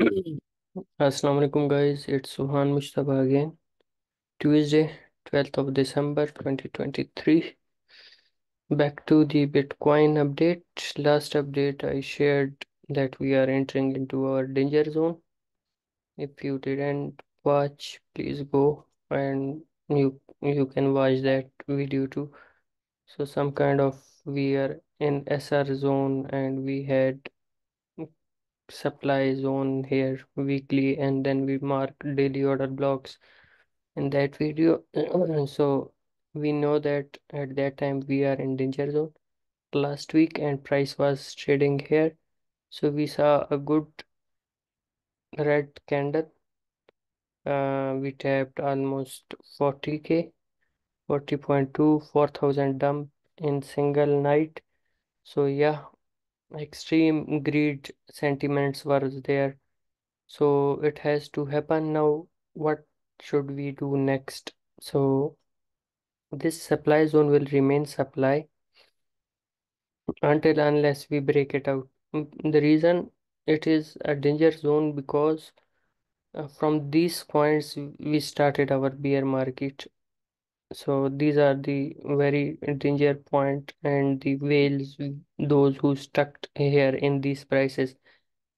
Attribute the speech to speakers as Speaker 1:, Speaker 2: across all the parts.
Speaker 1: Assalamu alaikum guys, it's Suhan Mustafa again. Tuesday, 12th of December 2023. Back to the Bitcoin update. Last update I shared that we are entering into our danger zone. If you didn't watch, please go and you can watch that video too. So some kind of we are in SR zone and we had supply zone here weekly and then we mark daily order blocks in that video. So we know that at that time we are in danger zone last week and price was trading here. So we saw a good red candle. We tapped almost 40k, 40.2, 4,000 dump in single night. So yeah, extreme greed sentiments were there. So it has to happen now. What should we do next? So this supply zone will remain supply until unless we break it out. The reason it is a danger zone because from these points we started our bear market. So these are the very danger point and the whales, those who stuck here in these prices,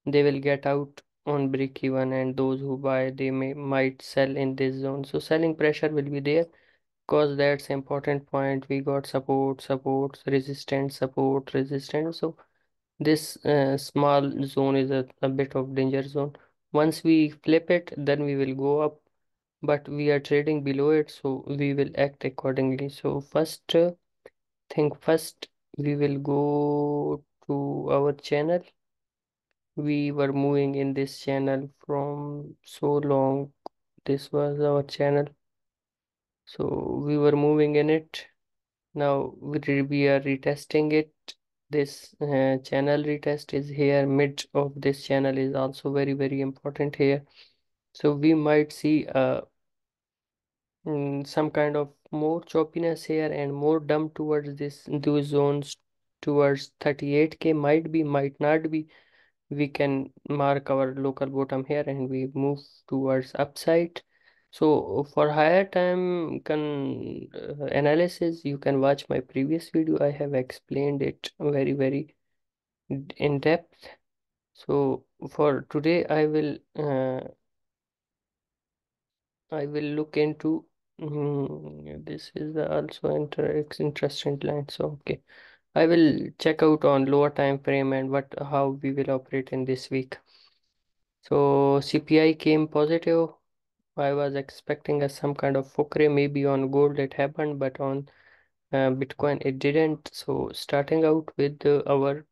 Speaker 1: they will get out on break even, and those who buy they might sell in this zone. So selling pressure will be there because that's important point. We got support, resistance, support, resistance. So this small zone is a bit of danger zone. Once we flip it, then we will go up, but we are trading below it, so we will act accordingly. So first first, we will go to our channel. We were moving in this channel from so long. This was our channel, so we were moving in it. Now we are retesting it. This channel retest is here. Mid of this channel is also very important here. So we might see some kind of more choppiness here and more dump towards this those zones towards 38k. Might be, might not be. We can mark our local bottom here and we move towards upside. So for higher time analysis, you can watch my previous video. I have explained it very in depth. So for today I will look into this is also interesting line. So okay, I will check out on lower time frame and what how we will operate in this week. So CPI came positive. I was expecting some kind of fukre maybe on gold it happened, but on Bitcoin it didn't. So starting out with our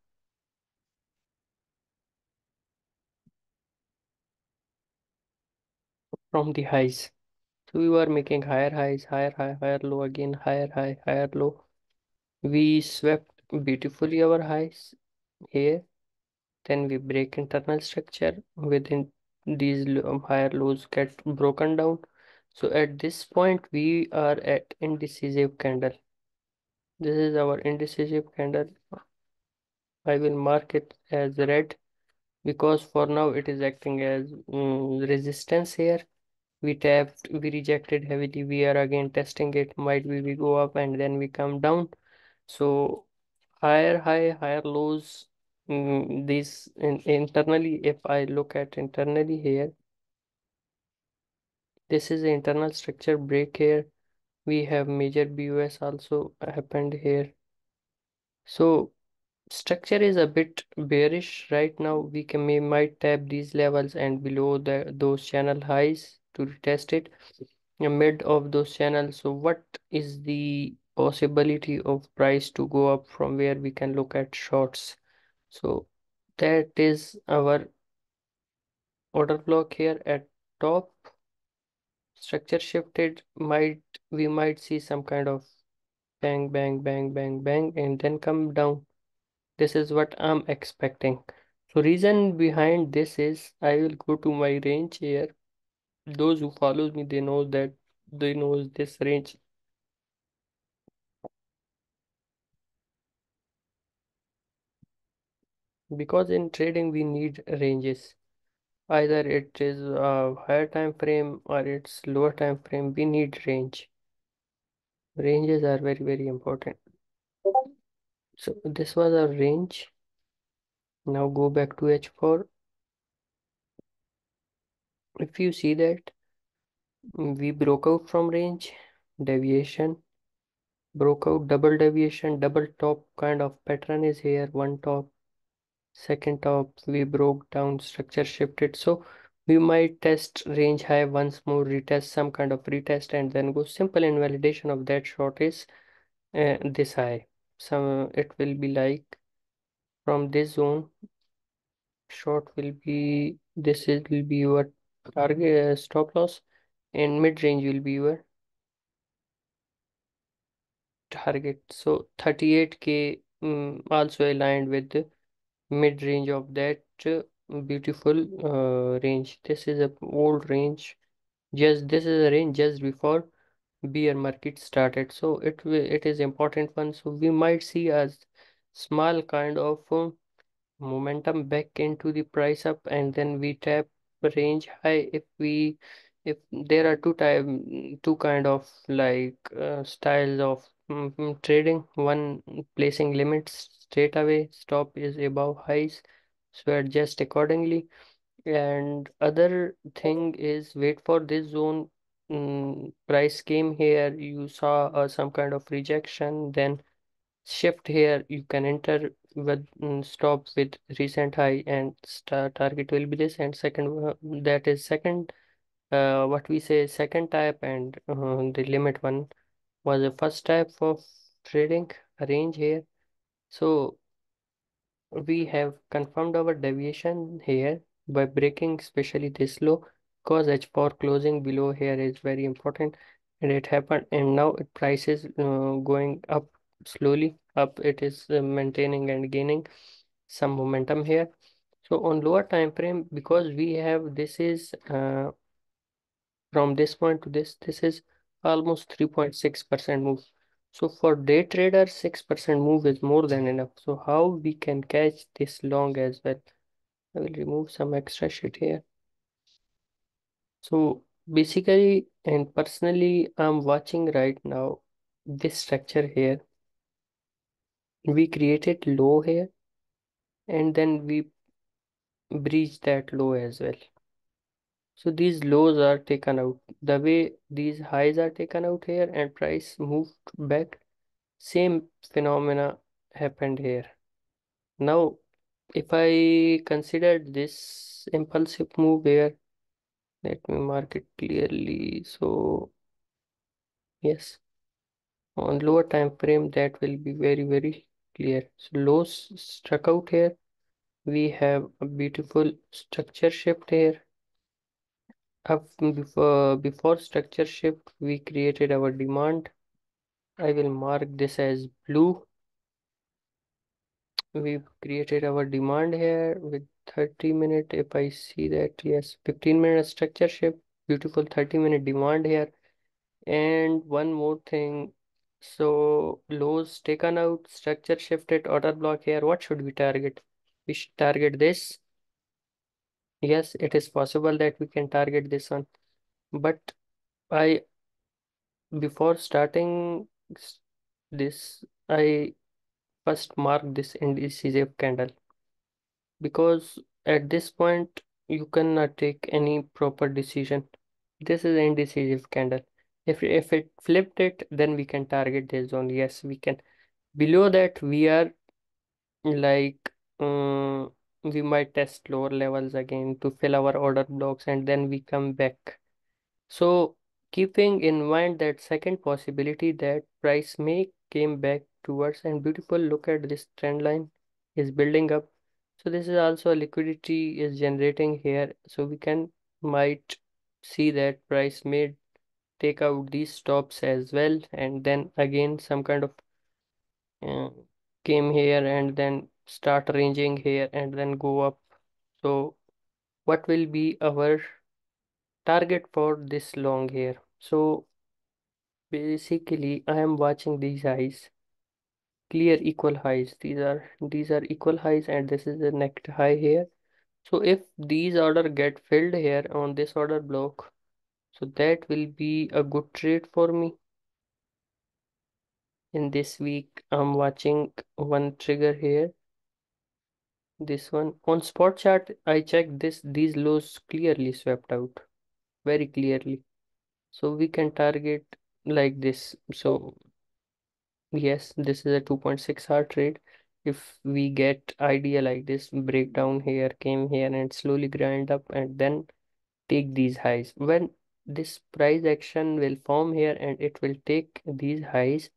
Speaker 1: from the highs. So we were making higher highs, higher high, higher low again, higher high, higher low. We swept beautifully our highs here. Then we break internal structure within these higher lows get broken down. So at this point we are at indecisive candle. This is our indecisive candle. I will mark it as red because for now it is acting as resistance here. We tapped, we rejected heavily. We are again testing it. Might we go up and then we come down. So higher high, higher lows. This internally, if I look at internally here, this is the internal structure break here. We have major BOS also happened here. So structure is a bit bearish right now. We might tap these levels and below those channel highs to retest it. Mid of those channels. So what is the possibility of price to go up from where we can look at shorts? So that is our order block here at top. Structure shifted. Might we might see some kind of bang and then come down. This is what I'm expecting. So reason behind this is I will go to my range here. Those who follows me, they knows this range because in trading we need ranges. Either it is a higher time frame or it's lower time frame. We need range. Ranges are very, very important. So this was our range. Now go back to H4. If you see that we broke out from range, deviation, broke out, double deviation, double top kind of pattern is here. One top, second top, we broke down, structure shifted. So we might test range high once more, retest some kind of retest, and then go. Simple invalidation of that short is this high. So it will be like from this zone, short will be this is will be your target stop loss, and mid range will be your target. So 38K also aligned with the mid range of that beautiful range. This is a old range. Just this is a range just before bear market started. So it is important one. So we might see a small kind of momentum back into the price up, and then we tap range high. If there are two kind of like styles of trading. One, placing limits straight away, stop is above highs, so adjust accordingly. And other thing is wait for this zone. Price came here, you saw some kind of rejection, then shift here, you can enter with stop with recent high, and start target will be this. And second, that is second, what we say second type, and the limit one was the first type of trading range here. So we have confirmed our deviation here by breaking especially this low, because H4 closing below here is very important, and it happened. And now it price is going up slowly up. It is maintaining and gaining some momentum here. So on lower time frame, because we have this is from this point to this is almost 3.6% move. So for day trader, 6% move is more than enough. So how we can catch this long as well? I will remove some extra shit here. So basically and personally, I'm watching right now this structure here. We created low here, and then we breach that low as well. So these lows are taken out. The way these highs are taken out here and price moved back, same phenomena happened here. Now, if I consider this impulsive move here, let me mark it clearly. So, yes, on lower time frame, that will be very, very clear. So, lows struck out here. We have a beautiful structure shift here. Up before structure shift, we created our demand. I will mark this as blue. We've created our demand here with 30-minute. If I see that, yes, 15-minute structure shift, beautiful 30-minute demand here. And one more thing, so lows taken out, structure shifted, order block here. What should we target? We should target this. Yes, it is possible that we can target this one, but I before starting this, I first mark this indecisive candle, because at this point you cannot take any proper decision. This is an indecisive candle. If it flipped it, then we can target this zone. Yes, we can. Below that, we are like we might test lower levels again to fill our order blocks, and then we come back. So keeping in mind that second possibility, that price may came back towards, and beautiful, look at this trend line is building up. So this is also a liquidity is generating here. So we can might see that price may take out these stops as well, and then again some kind of uh, came here and then start ranging here and then go up. So what will be our target for this long here? So basically, I am watching these highs, clear equal highs. These are equal highs, and this is the next high here. So if these order get filled here on this order block, so that will be a good trade for me. In this week, I'm watching one trigger here. This one on spot chart, I checked these lows clearly swept out, very clearly. So we can target like this. So yes, this is a 2.6 hour trade. If we get idea like this, breakdown here, came here and slowly grind up and then take these highs. When this price action will form here and it will take these highs,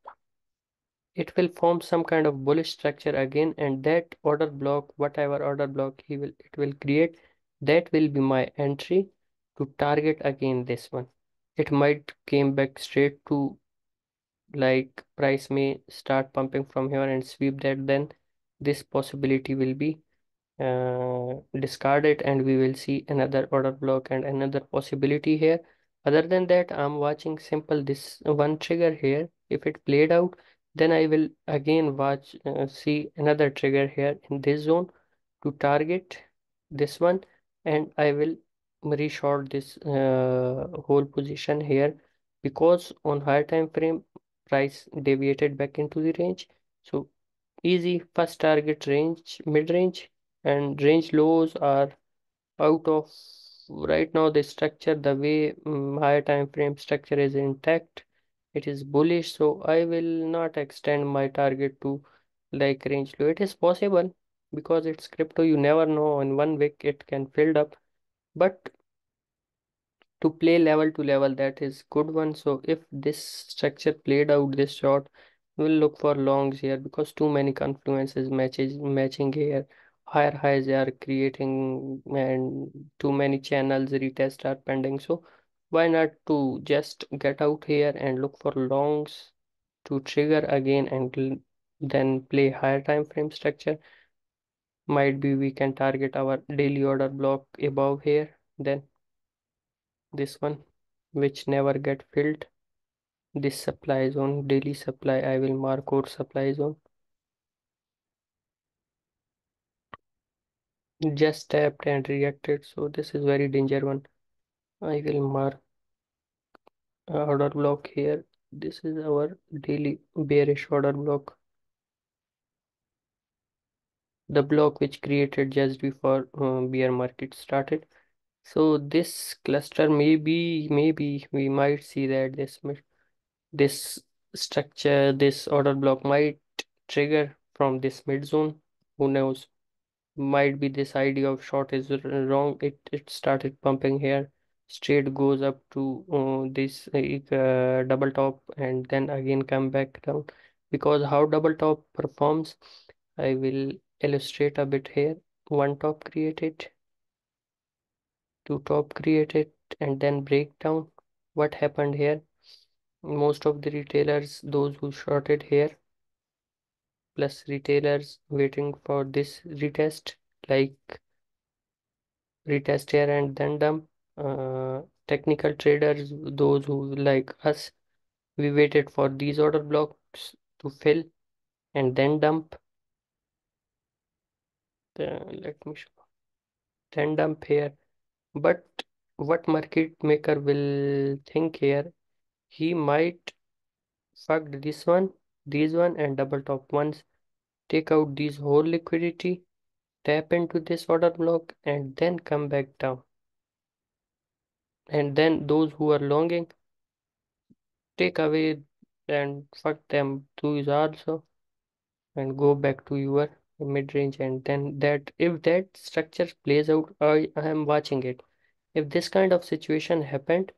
Speaker 1: it will form some kind of bullish structure again, and that order block, whatever order block it will create, that will be my entry to target again this one. It might came back straight to, like, price may start pumping from here and sweep that, then this possibility will be discard it and we will see another order block and another possibility here. Other than that, I'm watching simple this one trigger here. If it played out, then I will again watch see another trigger here in this zone to target this one, and I will reshort this whole position here because on higher time frame price deviated back into the range. So easy first target range, mid range, and range lows are out of right now. The structure, the way higher time frame structure is intact, it is bullish. So I will not extend my target to like range low. It is possible because it's crypto. You never know. In 1 week it can fill up, but to play level to level, that is good one. So if this structure played out this short, we'll look for longs here because too many confluences matches matching here. Higher highs are creating and too many channels retest are pending. So why not to just get out here and look for longs to trigger again and then play higher time frame structure. Might be we can target our daily order block above here, then this one which never get filled. This supply zone, daily supply, I will mark out supply zone. Just tapped and reacted, so this is very danger one. I will mark order block here. This is our daily bearish order block, the block which created just before bear market started. So this cluster maybe we might see that this structure, this order block might trigger from this mid zone. Who knows? Might be this idea of short is wrong. It started pumping here, straight goes up to this double top and then again come back down. Because how double top performs, I will illustrate a bit here. One top created, two top created, and then breakdown. What happened here? Most of the retailers, those who shorted here, plus retailers waiting for this retest, like retest here and then dump. Technical traders, those who like us, we waited for these order blocks to fill and then dump. Let me show. Then dump here. But what market maker will think here? He might fuck this one, and double top ones. Take out these whole liquidity, tap into this order block, and then come back down. And then those who are longing, take away and fuck them too also and go back to your mid-range. And then that if that structure plays out, I am watching it. If this kind of situation happened,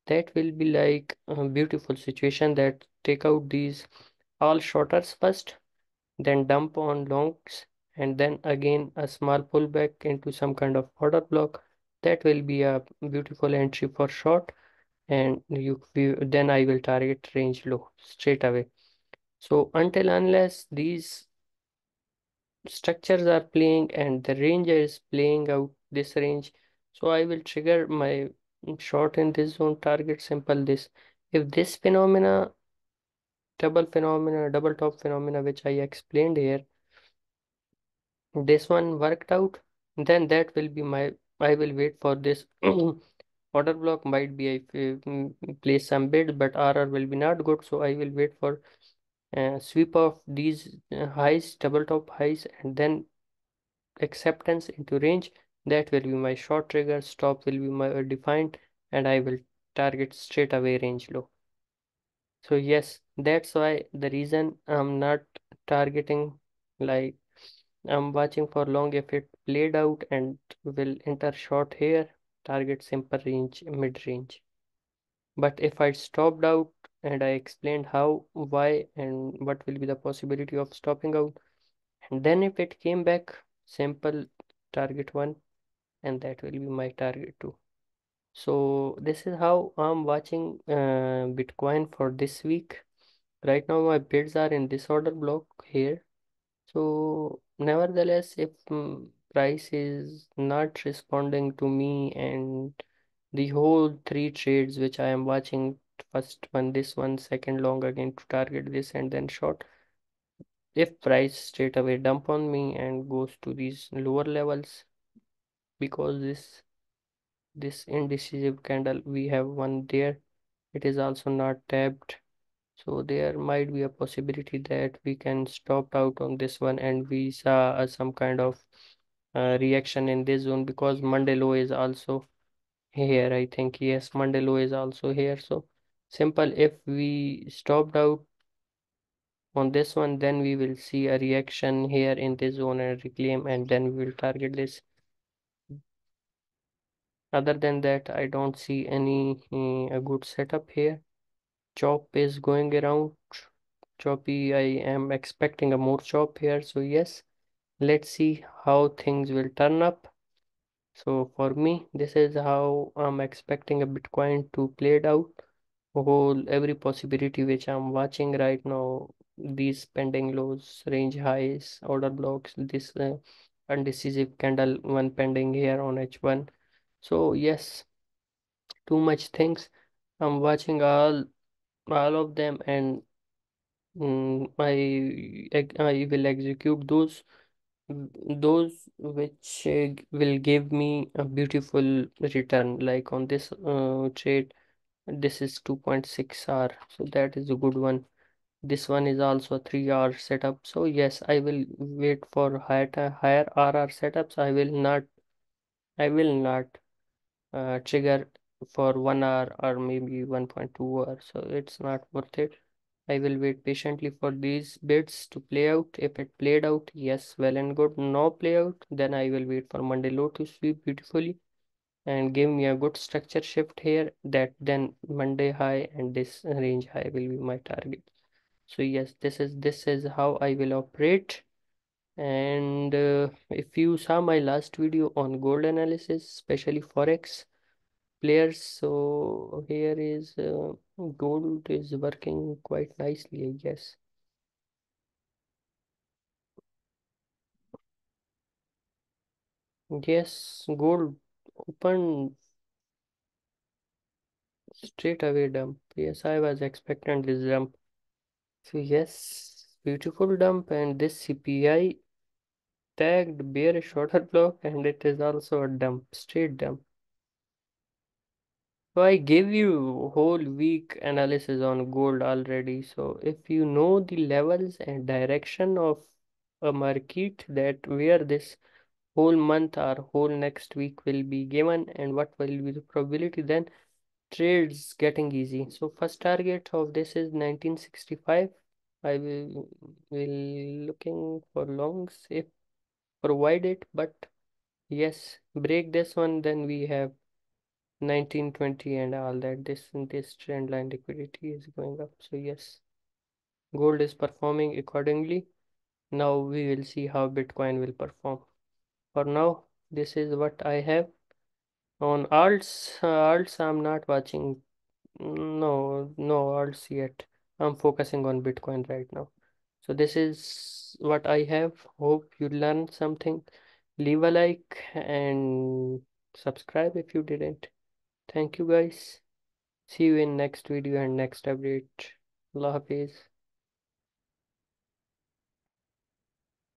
Speaker 1: that will be like a beautiful situation that take out these all shorters first, then dump on longs, and then again a small pullback into some kind of order block. That will be a beautiful entry for short, and then I will target range low straight away. So until unless these structures are playing and the range is playing out this range, so I will trigger my short in this zone, target simple this. If this phenomena, double top phenomena which I explained here, this one worked out, Then that will be my, I will wait for this order block. Might be I place some bids, but RR will be not good, so I will wait for sweep of these highs, double top highs, and then acceptance into range. That will be my short trigger. Stop will be my defined, and I will target straight away range low. So yes, that's why the reason I'm not targeting, like, I'm watching for long. If it played out and will enter short here, target simple range, mid range. But if I stopped out and I explained how, why, and what will be the possibility of stopping out, and then if it came back, simple target one, and that will be my target two. So this is how I'm watching Bitcoin for this week. Right now my bids are in this order block here. So nevertheless, if price is not responding to me, and the whole three trades which I am watching, first one, this one, second long again to target this, and then short, if price straight away dump on me and goes to these lower levels, because this indecisive candle we have one there, it is also not tapped. So there might be a possibility that we can stop out on this one, and we saw some kind of reaction in this zone, because Monday low is also here. I think yes, Monday low is also here. So simple, if we stopped out on this one, then we will see a reaction here in this zone and reclaim, and then we will target this. Other than that, I don't see any a good setup here. Chop is going around choppy. I am expecting a more chop here. So yes, let's see how things will turn up. So for me, this is how I'm expecting a Bitcoin to play it out. Whole every possibility which I'm watching right now, these pending lows, range highs, order blocks, this undecisive candle one pending here on H1. So yes, too much things. I'm watching all of them, and I will execute those which will give me a beautiful return. Like on this trade, this is 2.6 hour, so that is a good one. This one is also a 3 hour setup. So yes, I will wait for higher RR setups. I will not trigger for 1 hour or maybe 1.2 hours. So it's not worth it. I will wait patiently for these bids to play out. If it played out, yes, well and good. No play out, then I will wait for Monday low to sweep beautifully and give me a good structure shift here. That then Monday high and this range high will be my target. So yes, this is how I will operate. And if you saw my last video on gold analysis, especially forex players, so here is gold is working quite nicely, I guess. Yes, gold opened straight away dump. Yes, I was expecting this dump. So yes, beautiful dump, and this CPI tagged bearish order block, and it is also a dump, straight dump. So I gave you whole week analysis on gold already. So if you know the levels and direction of a market, that where this whole month or whole next week will be given and what will be the probability, then trades getting easy. So first target of this is 1965. I will looking for longs if provide it, but yes, break this one, then we have 1920 and all that. This trend line liquidity is going up. So yes, gold is performing accordingly. Now we will see how Bitcoin will perform. For now, this is what I have on alts. Alts I'm not watching. No alts yet. I'm focusing on Bitcoin right now. So this is what I have. Hope you learned something. Leave a like and subscribe if you didn't. Thank you guys. See you in next video and next update. Allah Hafiz.